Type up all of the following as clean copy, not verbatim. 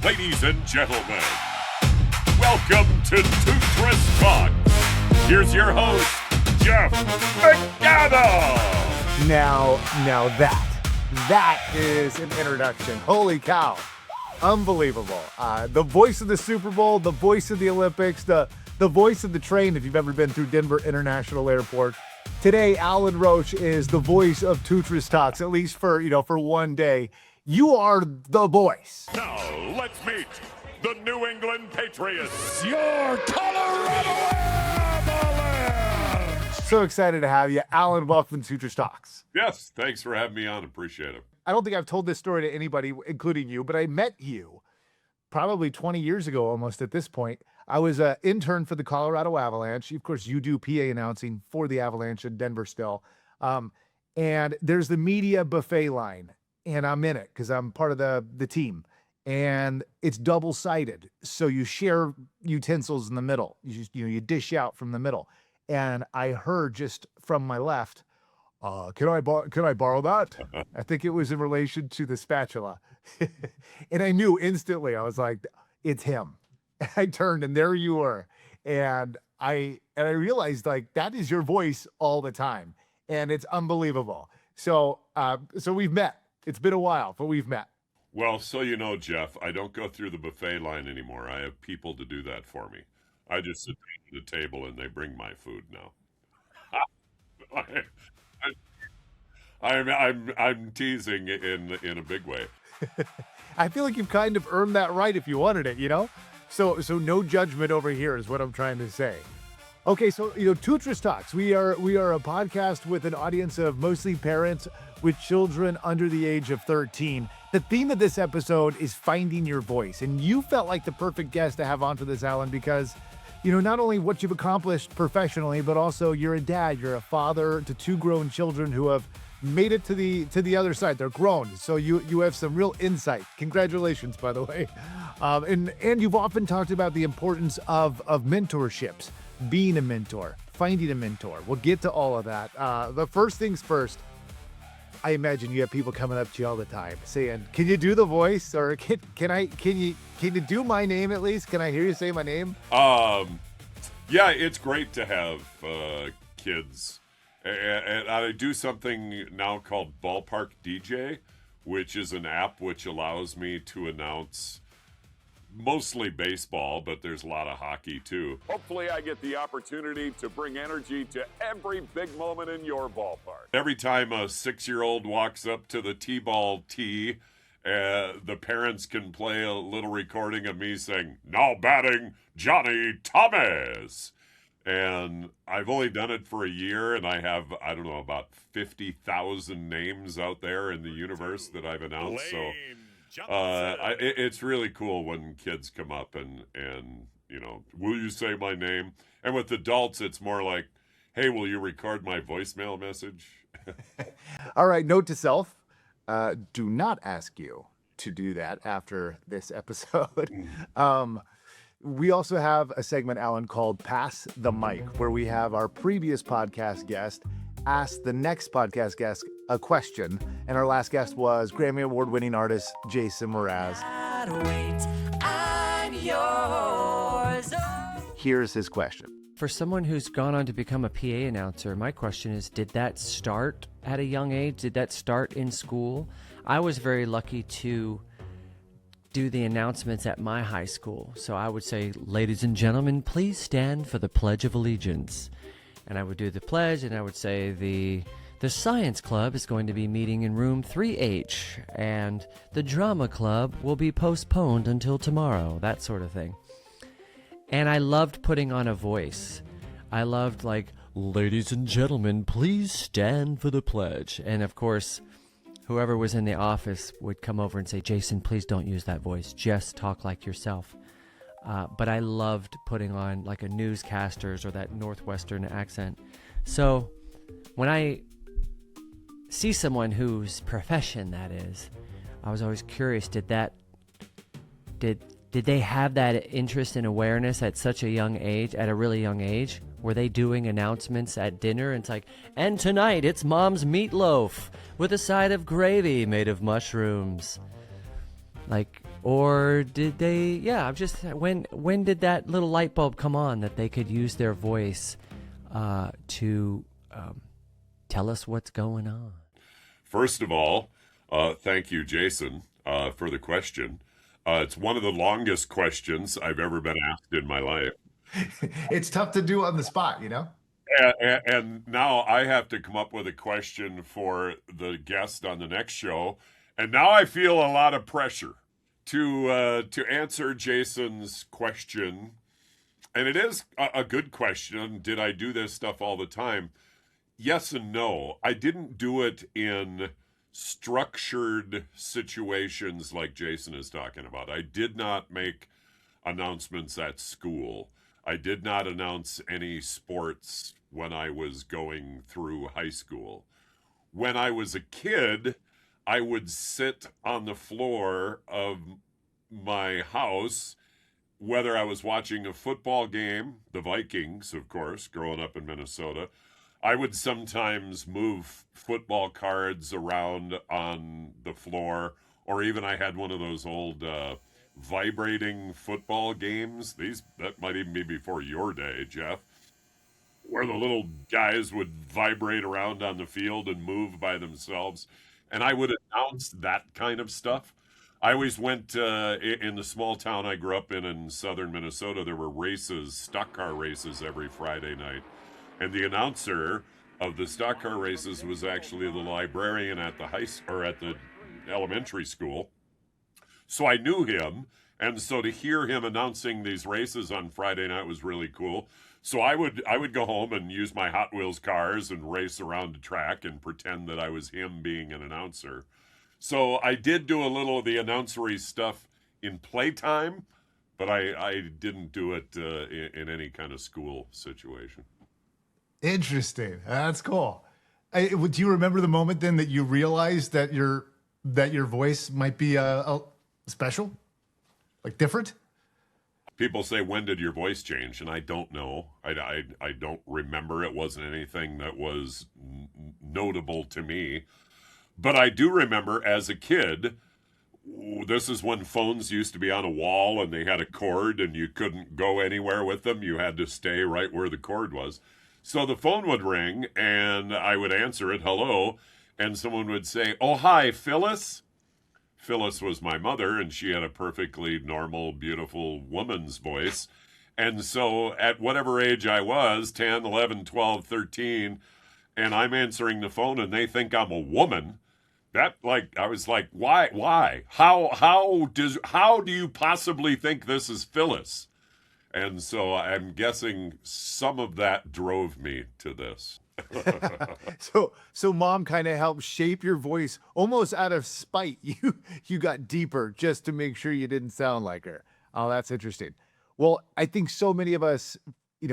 Ladies and gentlemen, welcome to Toothbrush Talk. Here's your host, Jeff McAdam. Now that is an introduction. Holy cow. Unbelievable. The voice of the Super Bowl, the voice of the Olympics, the voice of the train if you've ever been through Denver International Airport. Today, Alan Roach is the voice of Toothbrush Talks, at least for one day. You are the voice. Now, let's meet the New England Patriots, your Colorado Avalanche. So excited to have you. Alan, welcome to Toothbrush Talks. Yes, thanks for having me on. Appreciate it. I don't think I've told this story to anybody, including you, but I met you probably 20 years ago almost at this point. I was an intern for the Colorado Avalanche. Of course, you do PA announcing for the Avalanche in Denver still. And there's the media buffet line, and I'm in it because I'm part of the team. And it's double-sided, so you share utensils in the middle. You dish out from the middle. And I heard just from my left, can I borrow that? I think it was in relation to the spatula. And I knew instantly, I was like, it's him. And I turned and there you were. And I realized like that is your voice all the time. And it's unbelievable. So we've met. It's been a while, but we've met. Well, so you know, Jeff, I don't go through the buffet line anymore. I have people to do that for me. I just sit at the table and they bring my food now. I'm teasing in a big way. I feel like you've kind of earned that right if you wanted it, you know? So no judgment over here is what I'm trying to say. Okay, so Toothbrush Talks. We are a podcast with an audience of mostly parents with children under the age of 13. The theme of this episode is finding your voice, and you felt like the perfect guest to have on for this, Alan, because not only what you've accomplished professionally, but also you're a dad, you're a father to two grown children who have made it to the other side. They're grown, so you have some real insight. Congratulations, by the way. And you've often talked about the importance of mentorships, being a mentor, finding a mentor. We'll get to all of that. The first things first. I imagine you have people coming up to you all the time saying, "Can you do the voice?" Or can you do my name at least? Can I hear you say my name? Yeah, it's great to have kids. And I do something now called Ballpark DJ, which is an app which allows me to announce mostly baseball, but there's a lot of hockey too. Hopefully I get the opportunity to bring energy to every big moment in your ballpark. Every time a 6-year-old walks up to the T-ball tee, the parents can play a little recording of me saying, "Now batting, Johnny Thomas." And I've only done it for a year, and I have, I don't know, about 50,000 names out there in the universe that I've announced. So it's really cool when kids come up and will you say my name? And with adults, it's more like, hey, will you record my voicemail message? All right, note to self, do not ask you to do that after this episode. We also have a segment, Alan, called Pass the Mic, where we have our previous podcast guest ask the next podcast guest a question. And our last guest was Grammy Award-winning artist Jason Mraz. I'm yours. Here's his question. For someone who's gone on to become a PA announcer, my question is, did that start at a young age? Did that start in school? I was very lucky to do the announcements at my high school. So I would say, "Ladies and gentlemen, please stand for the Pledge of Allegiance." And I would do the pledge, and I would say the science club is going to be meeting in room 3H, and the drama club will be postponed until tomorrow, that sort of thing. And I loved putting on a voice. I loved like, "Ladies and gentlemen, please stand for the pledge." And of course, whoever was in the office would come over and say, "Jason, please don't use that voice. Just talk like yourself." But I loved putting on like a newscaster's or that Northwestern accent. So when I see someone whose profession that is, I was always curious, did they have that interest and awareness at such a young age, at a really young age? Were they doing announcements at dinner? And it's like, "And tonight it's Mom's meatloaf with a side of gravy made of mushrooms." Like, Or did they? Yeah, I'm just when did that little light bulb come on that they could use their voice to tell us what's going on? First of all, thank you, Jason, for the question. It's one of the longest questions I've ever been asked in my life. It's tough to do on the spot, you know? And now I have to come up with a question for the guest on the next show. And now I feel a lot of pressure to answer Jason's question. And it is a good question. Did I do this stuff all the time? Yes and no. I didn't do it in structured situations like Jason is talking about. I did not make announcements at school. I did not announce any sports when I was going through high school. When I was a kid, I would sit on the floor of my house, whether I was watching a football game, the Vikings, of course, growing up in Minnesota. I would sometimes move football cards around on the floor, or even I had one of those old vibrating football games. That might even be before your day, Jeff, where the little guys would vibrate around on the field and move by themselves. And I would announce that kind of stuff. I always went in the small town I grew up in southern Minnesota. There were races, stock car races every Friday night. And the announcer of the stock car races was actually the librarian at the elementary school. So I knew him, and so to hear him announcing these races on Friday night was really cool. So I would go home and use my Hot Wheels cars and race around the track and pretend that I was him being an announcer. So I did do a little of the announcery stuff in playtime, but I didn't do it in any kind of school situation. Interesting. That's cool. Do you remember the moment then that you realized that your voice might be a special, like different? People say, when did your voice change? And I don't know. I don't remember. It wasn't anything that was notable to me. But I do remember as a kid, this is when phones used to be on a wall and they had a cord and you couldn't go anywhere with them. You had to stay right where the cord was. So the phone would ring and I would answer it, hello, and someone would say, oh, hi, Phyllis. Phyllis was my mother, and she had a perfectly normal, beautiful woman's voice. And so at whatever age I was, 10, 11, 12, 13, and I'm answering the phone and they think I'm a woman, I was like, why? How do you possibly think this is Phyllis? And so I'm guessing some of that drove me to this. So mom kind of helped shape your voice almost out of spite. You got deeper just to make sure you didn't sound like her. Oh, that's interesting. Well, I think so many of us,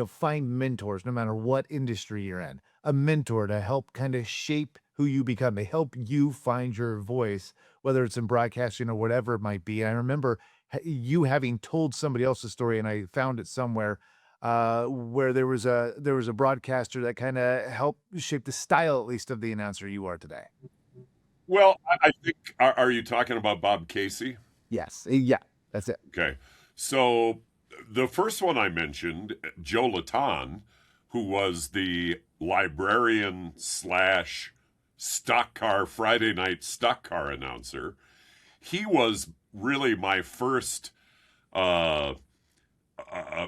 find mentors no matter what industry you're in. A mentor to help kind of shape who you become. They help you find your voice, whether it's in broadcasting or whatever it might be. And I remember you having told somebody else's story, and I found it somewhere where there was a broadcaster that kind of helped shape the style, at least, of the announcer you are today. Well, I think, are you talking about Bob Casey? Yes. Yeah, that's it. Okay. So the first one I mentioned, Joe Laton, who was the librarian slash Friday night stock car announcer, he was really my first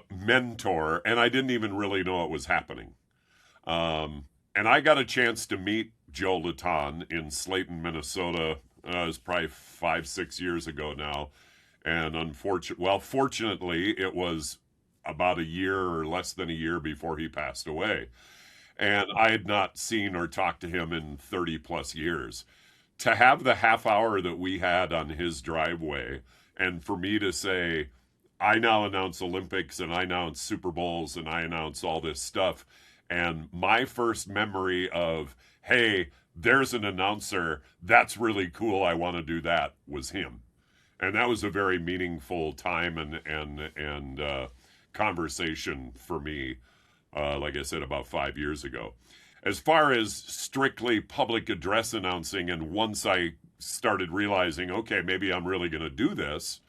mentor, and I didn't even really know it was happening. And I got a chance to meet Joe Laton in Slayton, Minnesota. It was probably 5-6 years ago now. And fortunately, it was about a year or less than a year before he passed away. And I had not seen or talked to him in 30 plus years. To have the half hour that we had on his driveway, and for me to say, I now announce Olympics and I announce Super Bowls and I announce all this stuff. And my first memory of, hey, there's an announcer, that's really cool, I want to do that, was him. And that was a very meaningful time and conversation for me, like I said, about 5 years ago. As far as strictly public address announcing, and once I started realizing, okay, maybe I'm really going to do this,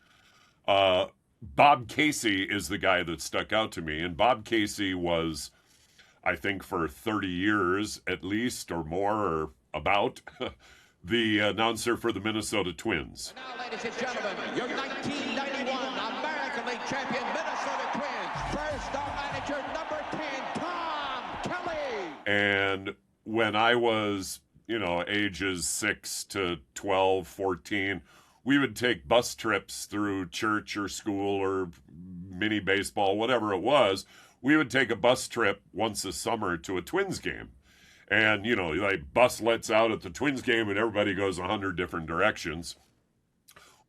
Bob Casey is the guy that stuck out to me. And Bob Casey was, I think, for 30 years at least or more or about, the announcer for the Minnesota Twins. And now, ladies and gentlemen, your 1991 American League champion Minnesota Twins. First, our manager, number 10, Tom Kelly. And when I was, ages 6 to 12, 14, we would take bus trips through church or school or mini baseball, whatever it was. We would take a bus trip once a summer to a Twins game. And, like bus lets out at the Twins game and everybody goes 100 different directions.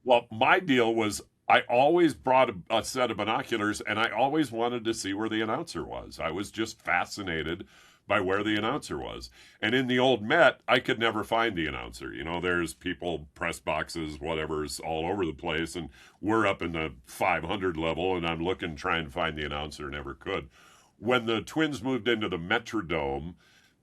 Well, my deal was I always brought a set of binoculars and I always wanted to see where the announcer was. I was just fascinated by where the announcer was. And in the old Met, I could never find the announcer. There's people, press boxes, whatever's all over the place. And we're up in the 500 level and I'm looking, trying to find the announcer, never could. When the Twins moved into the Metrodome,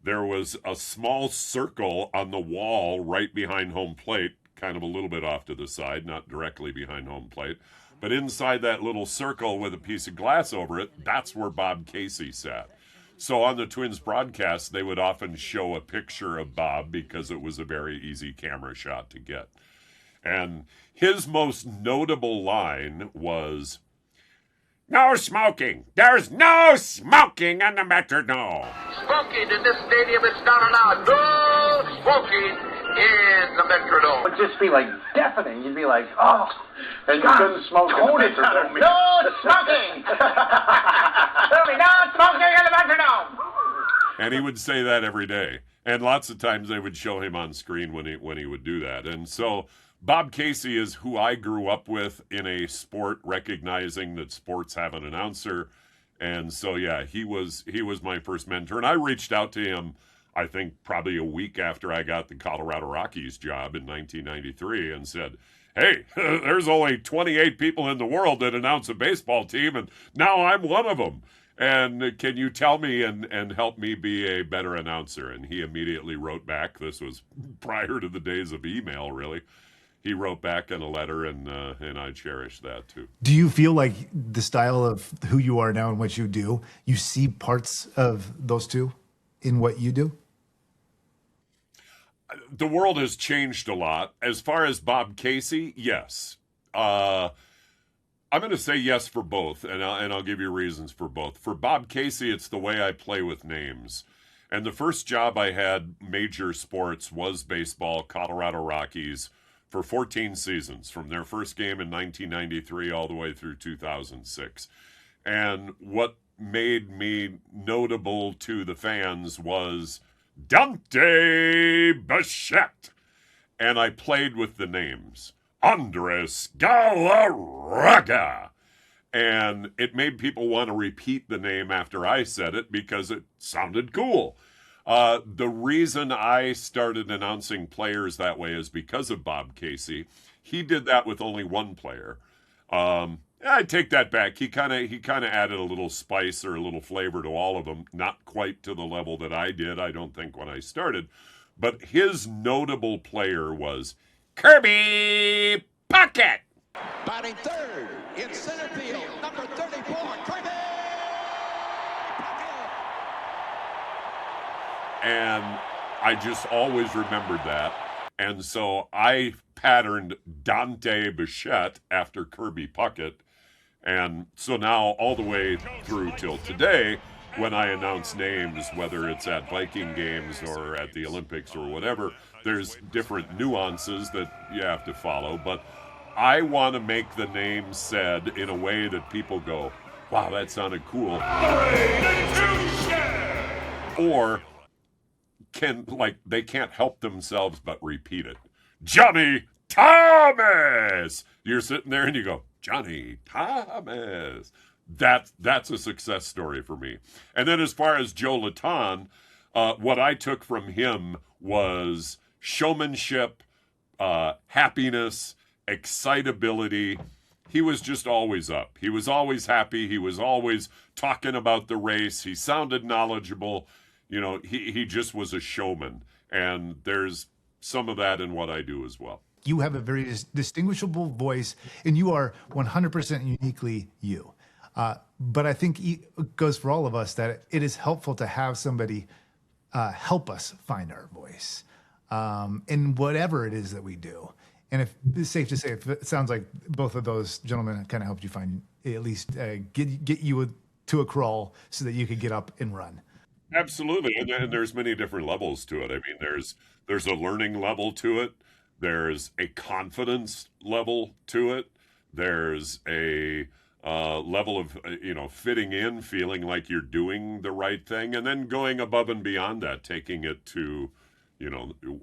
there was a small circle on the wall right behind home plate, kind of a little bit off to the side, not directly behind home plate. But inside that little circle with a piece of glass over it, that's where Bob Casey sat. So on the Twins broadcast, they would often show a picture of Bob because it was a very easy camera shot to get. And his most notable line was, "No smoking! There's no smoking in the Metrodome!" Smoking in this stadium is not allowed. No smoking in the Metrodome. It would just be like deafening. You'd be like, oh, and you couldn't smoke in the Metrodome. No smoking! There'll be no smoking in the Metrodome! And he would say that every day. And lots of times they would show him on screen when he would do that. And so Bob Casey is who I grew up with in a sport, recognizing that sports have an announcer. And so, yeah, he was my first mentor. And I reached out to him, I think, probably a week after I got the Colorado Rockies job in 1993 and said, hey, there's only 28 people in the world that announce a baseball team, and now I'm one of them. And can you tell me and help me be a better announcer? And he immediately wrote back. This was prior to the days of email, really. He wrote back in a letter, and I cherish that, too. Do you feel like the style of who you are now and what you do, you see parts of those two in what you do? The world has changed a lot. As far as Bob Casey, yes. I'm going to say yes for both, and I'll give you reasons for both. For Bob Casey, it's the way I play with names. And the first job I had, major sports, was baseball, Colorado Rockies, for 14 seasons, from their first game in 1993 all the way through 2006. And what made me notable to the fans was Dante Bichette. And I played with the names. Andres Galarraga. And it made people want to repeat the name after I said it because it sounded cool. The reason I started announcing players that way is because of Bob Casey. He did that with only one player. I take that back. He kind of added a little spice or a little flavor to all of them. Not quite to the level that I did, I don't think, when I started. But his notable player was Kirby Puckett. Batting third in center field, number 34, Kirby Puckett. And I just always remembered that. And so I patterned Dante Bichette after Kirby Puckett. And so now all the way through till today, when I announce names, whether it's at Viking games or at the Olympics or whatever, there's different nuances that you have to follow. But I want to make the name said in a way that people go, wow, that sounded cool. Or they can't help themselves but repeat it. Johnny Thomas! You're sitting there and you go, Johnny Thomas. That's a success story for me. And then as far as Joe Laton, what I took from him was showmanship, happiness, excitability. He was just always up. He was always happy. He was always talking about the race. He sounded knowledgeable. He just was a showman. And there's some of that in what I do as well. You have a very distinguishable voice, and you are 100% uniquely you. But I think it goes for all of us that it is helpful to have somebody help us find our voice in whatever it is that we do. And if it's safe to say, if it sounds like both of those gentlemen kind of helped you find, at least get you to a crawl so that you could get up and run. Absolutely, and there's many different levels to it. I mean, there's a learning level to it. There's a confidence level to it. There's a level of fitting in, feeling like you're doing the right thing, and then going above and beyond that, taking it to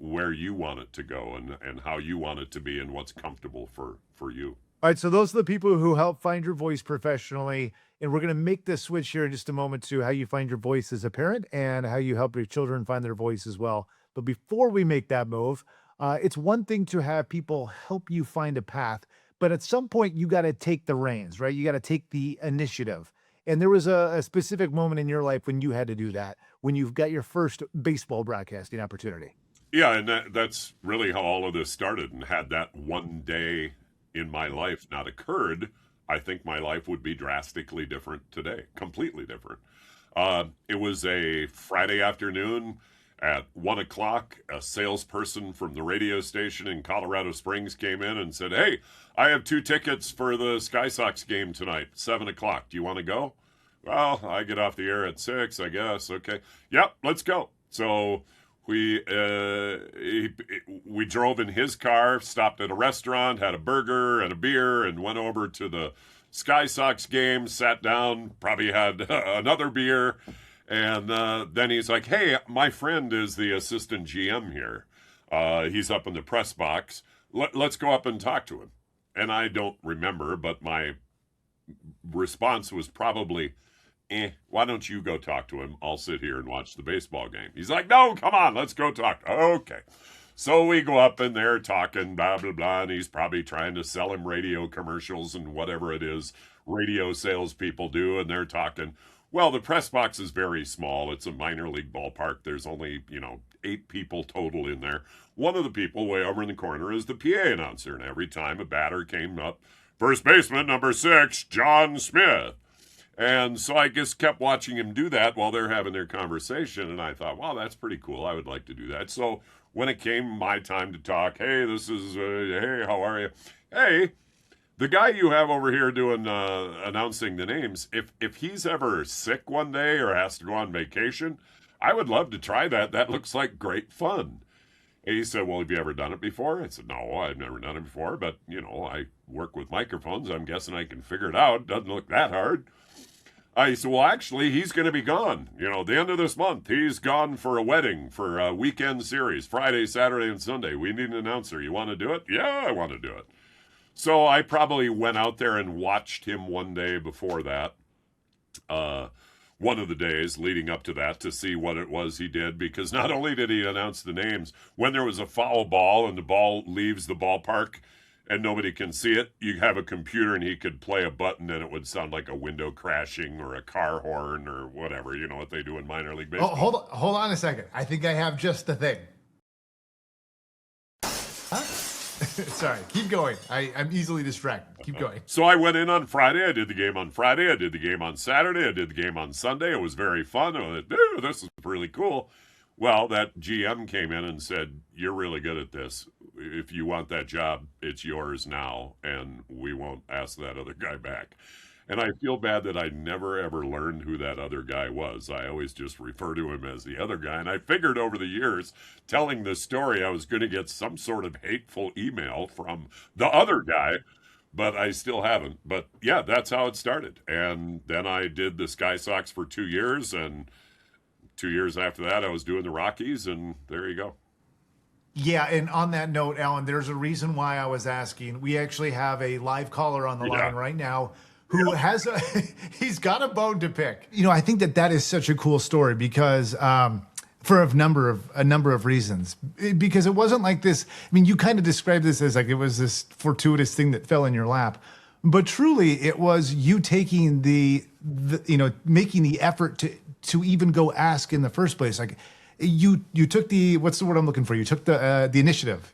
where you want it to go and how you want it to be and what's comfortable for you. All right, so those are the people who help find your voice professionally, and we're going to make this switch here in just a moment to how you find your voice as a parent and how you help your children find their voice as well. But before we make that move, it's one thing to have people help you find a path, but at some point you got to take the reins, right? You got to take the initiative. And there was a specific moment in your life when you had to do that, when you've got your first baseball broadcasting opportunity. Yeah, and that's really how all of this started. And had that one day in my life not occurred, I think my life would be drastically different today, completely different. It was a Friday afternoon at 1 o'clock. A salesperson from the radio station in Colorado Springs came in and said, "Hey, I have 2 tickets for the Sky Sox game tonight, 7 o'clock. Do you want to go?" Well, I get off the air at 6, I guess. Okay. Yep, let's go. So we drove in his car, stopped at a restaurant, had a burger and a beer, and went over to the Sky Sox game, sat down, probably had another beer. And then he's like, "Hey, my friend is the assistant GM here. He's up in the press box. Let's go up and talk to him." And I don't remember, but my response was probably, "Why don't you go talk to him? I'll sit here and watch the baseball game." He's like, "No, come on, let's go talk." Okay. So we go up in there talking, blah, blah, blah, and he's probably trying to sell him radio commercials and whatever it is radio salespeople do, and they're talking. Well, the press box is very small. It's a minor league ballpark. There's only, 8 people total in there. One of the people way over in the corner is the PA announcer, and every time a batter came up, "First baseman, number 6, John Smith." And so I just kept watching him do that while they're having their conversation, and I thought, wow, that's pretty cool. I would like to do that. So when it came my time to talk, "Hey, this is, hey, how are you? Hey, the guy you have over here doing announcing the names, if he's ever sick one day or has to go on vacation, I would love to try that. That looks like great fun." And he said, "Well, have you ever done it before?" I said, "No, I've never done it before, but, I work with microphones. I'm guessing I can figure it out. Doesn't look that hard." I said, "Well, actually, he's going to be gone. The end of this month, he's gone for a wedding, for a weekend series, Friday, Saturday, and Sunday. We need an announcer. You want to do it?" "Yeah, I want to do it." So I probably went out there and watched him one day before that, one of the days leading up to that, to see what it was he did, because not only did he announce the names, when there was a foul ball and the ball leaves the ballpark and nobody can see it, you have a computer and he could play a button and it would sound like a window crashing or a car horn or whatever, what they do in minor league baseball. Oh, hold on a second. I think I have just the thing. Huh? Sorry, keep going. I'm easily distracted. Keep going. So I went in on Friday. I did the game on Friday. I did the game on Saturday. I did the game on Sunday. It was very fun. I went, "Dude, this is really cool." Well, that GM came in and said, "You're really good at this. If you want that job, it's yours now, and we won't ask that other guy back." And I feel bad that I never, ever learned who that other guy was. I always just refer to him as the other guy. And I figured over the years, telling this story, I was going to get some sort of hateful email from the other guy, but I still haven't. But yeah, that's how it started. And then I did the Sky Sox for 2 years. And 2 years after that, I was doing the Rockies. And there you go. Yeah, and on that note, Alan, there's a reason why I was asking. We actually have a live caller on the line right now who has he's got a bone to pick. I think that is such a cool story because for a number of reasons. Because it wasn't like this. I mean, you kind of described this as like it was this fortuitous thing that fell in your lap, but truly it was you taking the making the effort to even go ask in the first place. Like you took the, what's the word I'm looking for? You took the initiative.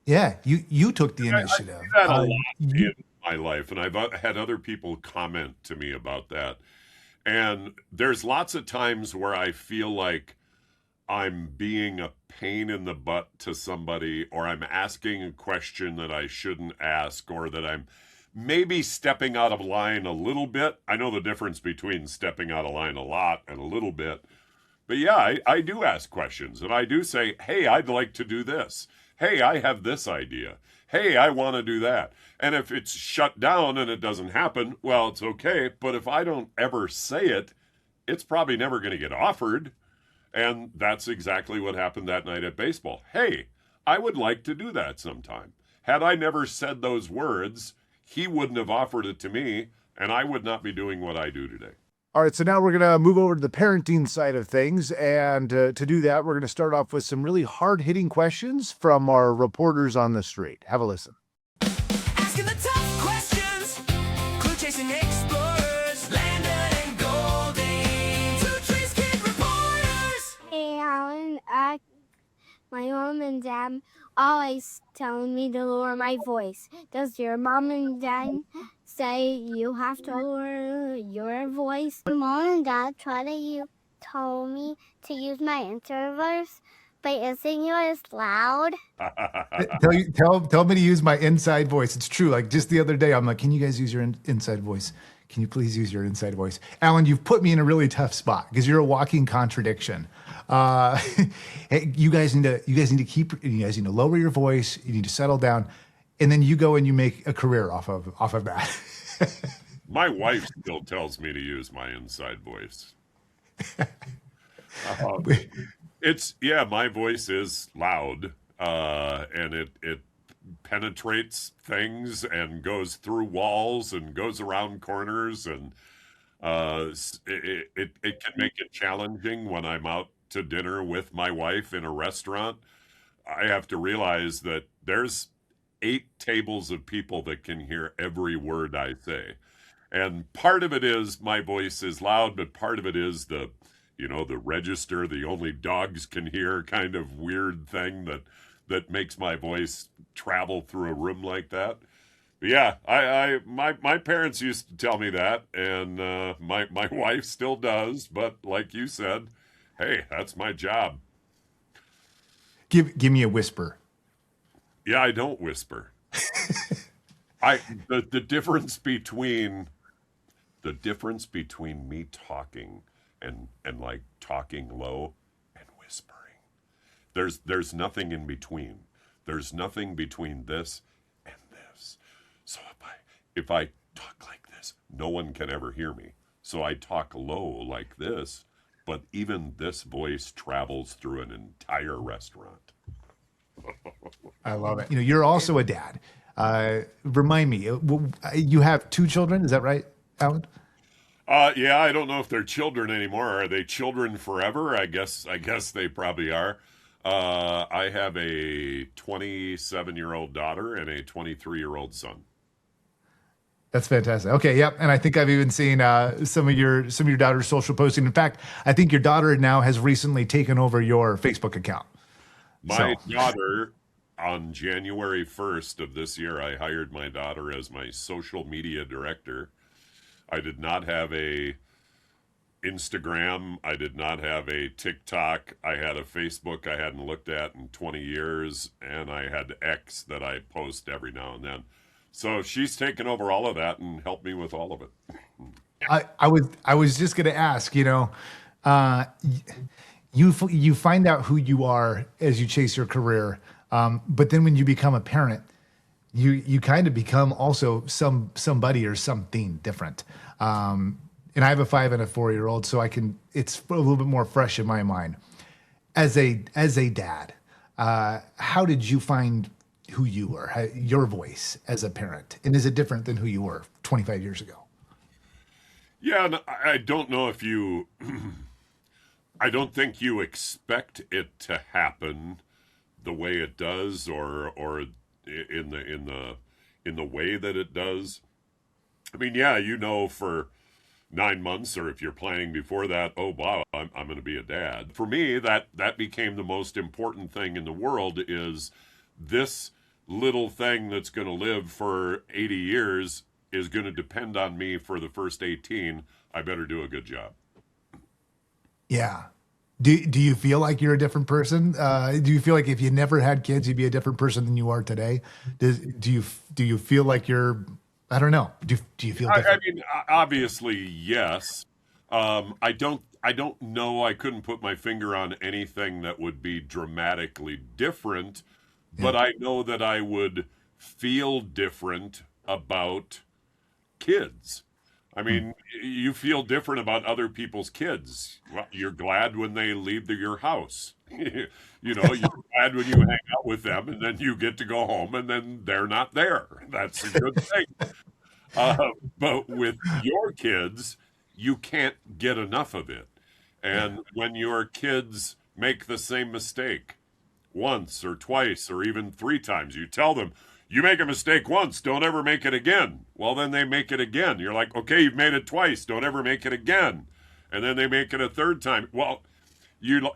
Yeah, you took the initiative. I do that a lot in my life, and I've had other people comment to me about that. And there's lots of times where I feel like I'm being a pain in the butt to somebody, or I'm asking a question that I shouldn't ask, or that I'm maybe stepping out of line a little bit. I know the difference between stepping out of line a lot and a little bit. But yeah, I do ask questions, and I do say, hey, I'd like to do this. Hey, I have this idea. Hey, I want to do that. And if it's shut down and it doesn't happen, well, it's okay. But if I don't ever say it, it's probably never going to get offered. And that's exactly what happened that night at baseball. Hey, I would like to do that sometime. Had I never said those words, he wouldn't have offered it to me, and I would not be doing what I do today. All right, so now we're going to move over to the parenting side of things. And to do that, we're going to start off with some really hard-hitting questions from our reporters on the street. Have a listen. Asking the tough questions, clue-chasing explorers, Landon and Goldie, Two Trees Kid reporters. Hey, Alan, my mom and dad always telling me to lower my voice. Does your mom and dad say you have to lower your voice? My mom and dad told me to use my insert voice, but isn't yours loud? Tell me to use my inside voice. It's true. Like just the other day, I'm like, can you guys use your inside voice? Can you please use your inside voice? Alan, you've put me in a really tough spot because you're a walking contradiction. Hey, you guys need to lower your voice. You need to settle down, and then you go and you make a career off of that. My wife still tells me to use my inside voice. My voice is loud, and it penetrates things and goes through walls and goes around corners, and it can make it challenging when I'm out to dinner with my wife in a restaurant. I have to realize that there's 8 tables of people that can hear every word I say. And part of it is my voice is loud, but part of it is the register, the only dogs can hear kind of weird thing that makes my voice travel through a room like that. But yeah, my parents used to tell me that, and my wife still does, but like you said, hey, that's my job. Give me a whisper. Yeah, I don't whisper. The difference between me talking and like talking low and whispering, there's nothing in between. There's nothing between this and this. So if I talk like this, no one can ever hear me. So I talk low like this, but even this voice travels through an entire restaurant. I love it. You're also a dad. Remind me, you have 2 children, is that right, Alan? Yeah, I don't know if they're children anymore. Are they children forever? I guess they probably are. I have a 27-year-old daughter and a 23-year-old son. That's fantastic. Okay, yep. And I think I've even seen some of your daughter's social posting. In fact, I think your daughter now has recently taken over your Facebook account. My daughter, on January 1st of this year, I hired my daughter as my social media director. I did not have a Instagram. I did not have a TikTok. I had a Facebook I hadn't looked at in 20 years, and I had X that I post every now and then. So she's taken over all of that and helped me with all of it. I was just going to ask, you find out who you are as you chase your career, but then when you become a parent, you kind of become also somebody or something different. And I have a 5 and a 4-year-old, so it's a little bit more fresh in my mind. As a dad, how did you find who you were, your voice as a parent? And is it different than who you were 25 years ago? Yeah, and I don't know if you, I don't think you expect it to happen the way it does, or in the way that it does. I mean, yeah, for 9 months, or if you're planning before that, oh wow, I'm going to be a dad. For me, that became the most important thing in the world. Is this little thing that's going to live for 80 years is going to depend on me for the first 18, I better do a good job. Yeah. Do you feel like you're a different person? Do you feel like if you never had kids, you'd be a different person than you are today? Do you feel like you're, I don't know. Do you feel different? I mean, obviously, yes. I don't know. I couldn't put my finger on anything that would be dramatically different, but I know that I would feel different about kids. I mean, you feel different about other people's kids. Well, you're glad when they leave your house. You're glad when you hang out with them, and then you get to go home, and then they're not there. That's a good thing. But with your kids, you can't get enough of it. And when your kids make the same mistake once or twice or even 3 times, you tell them, you make a mistake once, don't ever make it again. Well, then they make it again. You're like, okay, you've made it twice, don't ever make it again. And then they make it a 3rd time. Well, you know,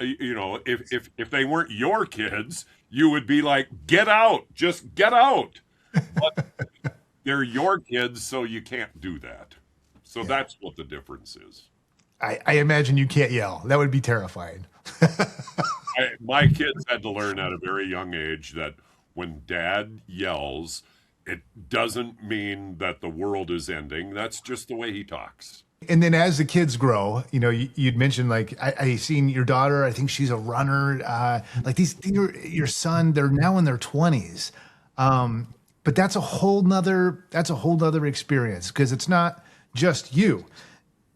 if they weren't your kids, you would be like, get out, just get out. But they're your kids, so you can't do that. So that's what the difference is. I imagine you can't yell. That would be terrifying. My kids had to learn at a very young age that when dad yells, it doesn't mean that the world is ending. That's just the way he talks. And then as the kids grow, you know, you'd mentioned like I seen your daughter. I think she's a runner. Like your son, they're now in their 20s. But that's a whole nother experience because it's not just you.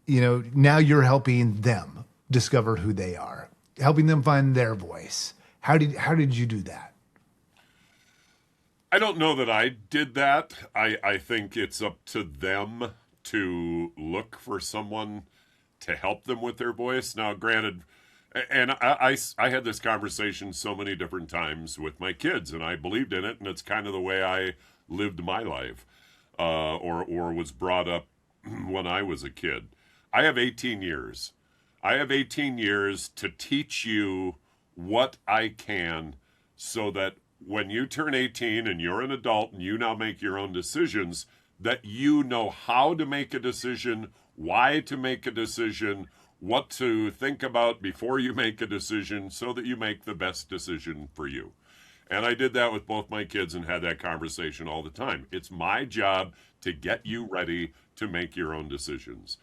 You know, now you're helping them discover who they are, helping them find their voice. How did you do that? I don't know that I did that. I think it's up to them to look for someone to help them with their voice. Now, granted, and I had this conversation so many different times with my kids, and I believed in it, and it's kind of the way I lived my life, or was brought up when I was a kid. I have 18 years. I have 18 years to teach you what I can so that when you turn 18 and you're an adult and you now make your own decisions, that you know how to make a decision, why to make a decision, what to think about before you make a decision so that you make the best decision for you. And I did that with both my kids and had that conversation all the time. It's my job to get you ready to make your own decisions.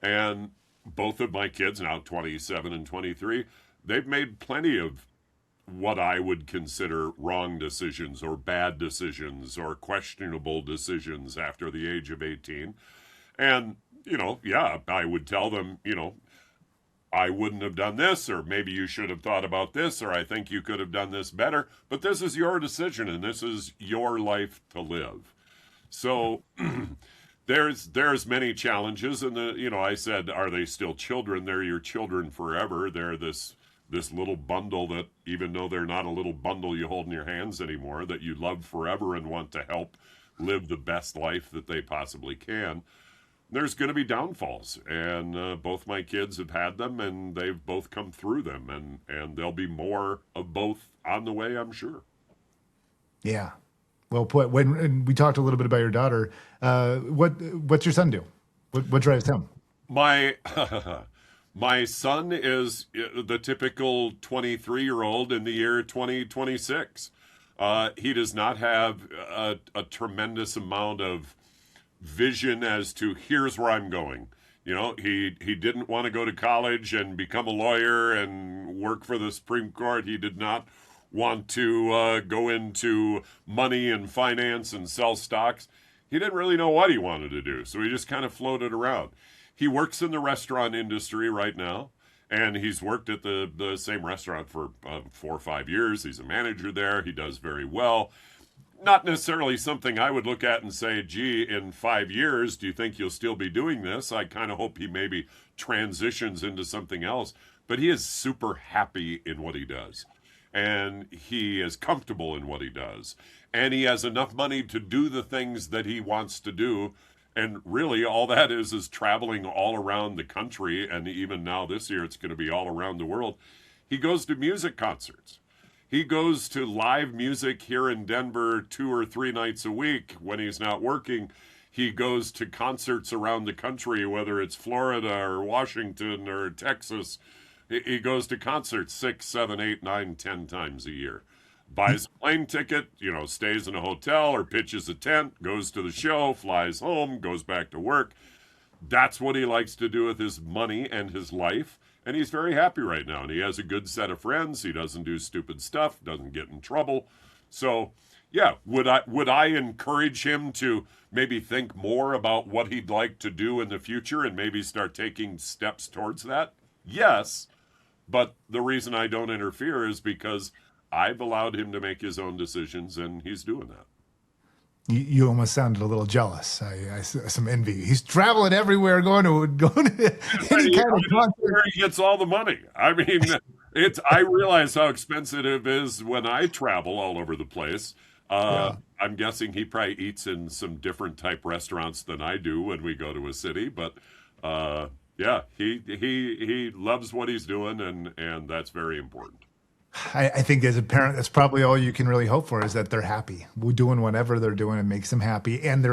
And both of my kids, now 27 and 23, they've made plenty of what I would consider wrong decisions or bad decisions or questionable decisions after the age of 18. And, you know, yeah, I would tell them, you know, I wouldn't have done this, or maybe you should have thought about this, or I think you could have done this better, but this is your decision and this is your life to live. So there's many challenges, and I said, are they still children? They're your children forever. They're this little bundle that, even though they're not a little bundle you hold in your hands anymore, that you love forever and want to help live the best life that they possibly can. There's going to be downfalls, and both my kids have had them, and they've both come through them, and there'll be more of both on the way, I'm sure. Yeah. Well put. When we talked a little bit about your daughter, what's your son do? What drives him? My son is the typical 23-year-old in the year 2026. He does not have a tremendous amount of vision as to here's where I'm going. You know, he didn't want to go to college and become a lawyer and work for the Supreme Court. He did not want to go into money and finance and sell stocks. He didn't really know what he wanted to do, so he just kind of floated around. He works in the restaurant industry right now, and he's worked at the same restaurant for 4 or 5 years. He's a manager there. He does very well. Not necessarily something I would look at and say, gee, in 5 years, do you think you'll still be doing this? I kind of hope he maybe transitions into something else. But he is super happy in what he does. And he is comfortable in what he does. And he has enough money to do the things that he wants to do. And really, all that is traveling all around the country. And even now this year, it's going to be all around the world. He goes to music concerts. He goes to live music here in Denver 2 or 3 nights a week when he's not working. He goes to concerts around the country, whether it's Florida or Washington or Texas. He goes to concerts 6, 7, 8, 9, 10 times a year. Buys a plane ticket, stays in a hotel or pitches a tent, goes to the show, flies home, goes back to work. That's what he likes to do with his money and his life. And he's very happy right now. And he has a good set of friends. He doesn't do stupid stuff, doesn't get in trouble. So, yeah, would I encourage him to maybe think more about what he'd like to do in the future and maybe start taking steps towards that? Yes. But the reason I don't interfere is because I've allowed him to make his own decisions, and he's doing that. You almost sounded a little jealous. I some envy. He's traveling everywhere, going to any kind of concert. Where he gets all the money. I mean, I realize how expensive it is when I travel all over the place. I'm guessing he probably eats in some different type restaurants than I do when we go to a city. But yeah, he loves what he's doing, and that's very important. I think as a parent, that's probably all you can really hope for, is that they're happy. We're doing whatever they're doing and makes them happy, and they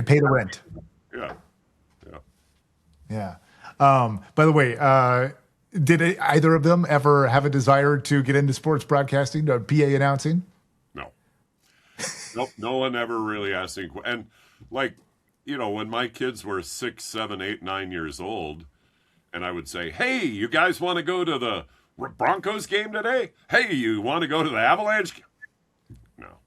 pay the rent. Yeah. By the way, did either of them ever have a desire to get into sports broadcasting or PA announcing? No. Nope. No one ever really asked me. And when my kids were 6, 7, 8, 9 years old, and I would say, "Hey, you guys want to go to the Broncos game today? Hey, you want to go to the Avalanche?" No.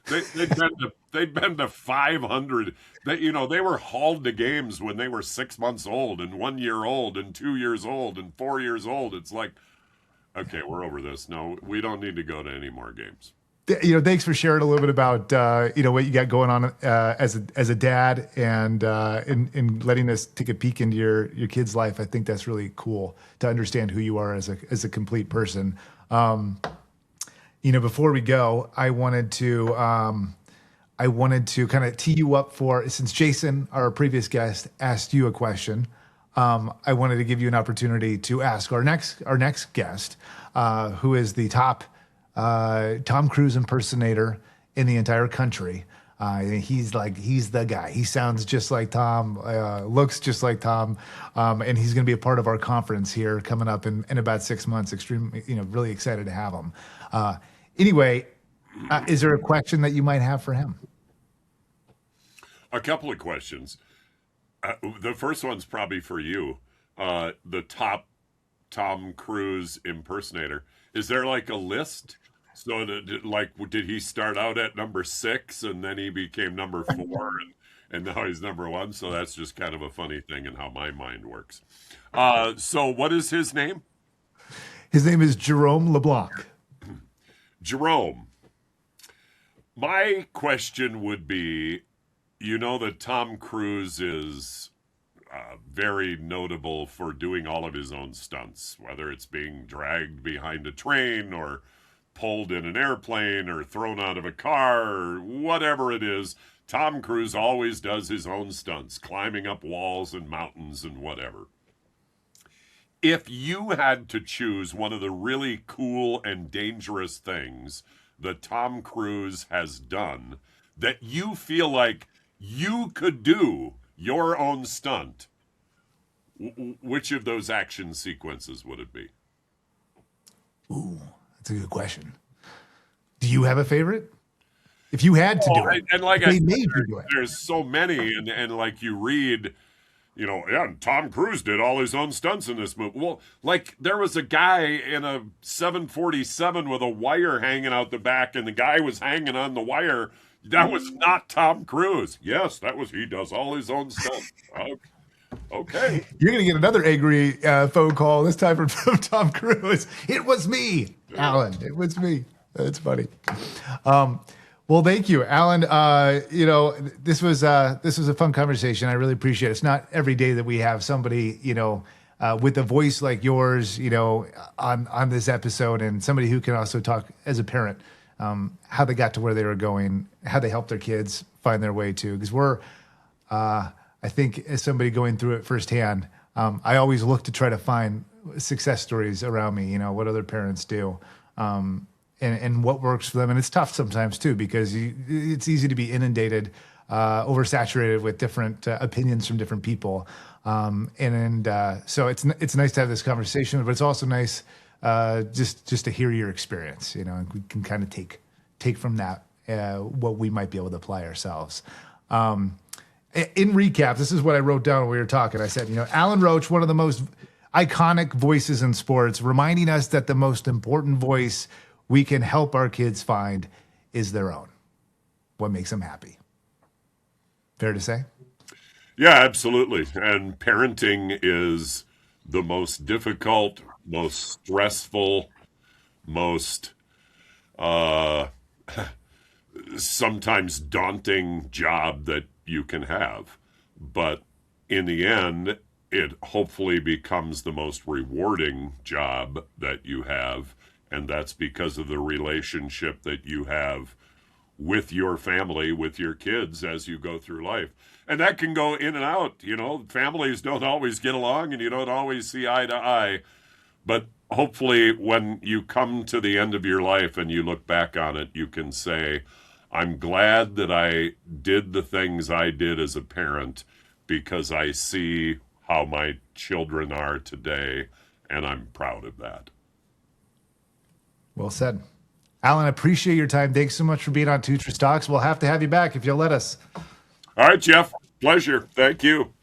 They'd been to 500. They were hauled to games when they were 6 months old and 1 year old and 2 years old and 4 years old. It's like, okay, we're over this. No, we don't need to go to any more games. Thanks for sharing a little bit about what you got going on as a dad, and in letting us take a peek into your kid's life. I think that's really cool to understand who you are as a complete person. Before we go, I wanted to kind of tee you up for, since Jason, our previous guest, asked you a question. I wanted to give you an opportunity to ask our next guest, who is the top Tom Cruise impersonator in the entire country. He's the guy. He sounds just like Tom, looks just like Tom, and he's going to be a part of our conference here coming up in about 6 months. Extremely, really excited to have him. Anyway, is there a question that you might have for him? A couple of questions. The first one's probably for you. The top Tom Cruise impersonator. Is there like a list? So did he start out at number 6 and then he became number 4 and now he's number 1? So that's just kind of a funny thing in how my mind works. So what is his name? His name is Jerome LeBlanc. Jerome. My question would be, that Tom Cruise is very notable for doing all of his own stunts, whether it's being dragged behind a train or pulled in an airplane or thrown out of a car or whatever it is. Tom Cruise always does his own stunts, climbing up walls and mountains and whatever. If you had to choose one of the really cool and dangerous things that Tom Cruise has done that you feel like you could do your own stunt, which of those action sequences would it be? Ooh, that's a good question. Do you have a favorite? If you had to do it, and like they made you do it. There's so many, and like you read, Tom Cruise did all his own stunts in this movie. Well, like there was a guy in a 747 with a wire hanging out the back, and the guy was hanging on the wire. That was not Tom Cruise. Yes, he does all his own stuff. Okay. You're going to get another angry phone call, this time from Tom Cruise. It was me, Alan. It was me. That's funny. Well, thank you, Alan. This was a fun conversation. I really appreciate it. It's not every day that we have somebody, with a voice like yours, on this episode, and somebody who can also talk as a parent, how they got to where they were going, how they helped their kids find their way to. Because we're, I think, as somebody going through it firsthand, I always look to try to find success stories around me. What other parents do. and what works for them. And it's tough sometimes too, because it's easy to be inundated, oversaturated with different opinions from different people. So it's nice to have this conversation, but it's also nice just to hear your experience, and we can kind of take from that what we might be able to apply ourselves. In recap, this is what I wrote down when we were talking. I said, Alan Roach, one of the most iconic voices in sports, reminding us that the most important voice we can help our kids find is their own. What makes them happy? Fair to say? Yeah, absolutely. And parenting is the most difficult, most stressful, most sometimes daunting job that you can have. But in the end, it hopefully becomes the most rewarding job that you have. And that's because of the relationship that you have with your family, with your kids as you go through life. And that can go in and out. Families don't always get along and you don't always see eye to eye. But hopefully when you come to the end of your life and you look back on it, you can say, I'm glad that I did the things I did as a parent because I see how my children are today, and I'm proud of that. Well said. Alan, I appreciate your time. Thanks so much for being on Two Truths Talks. We'll have to have you back if you'll let us. All right, Jeff. Pleasure. Thank you.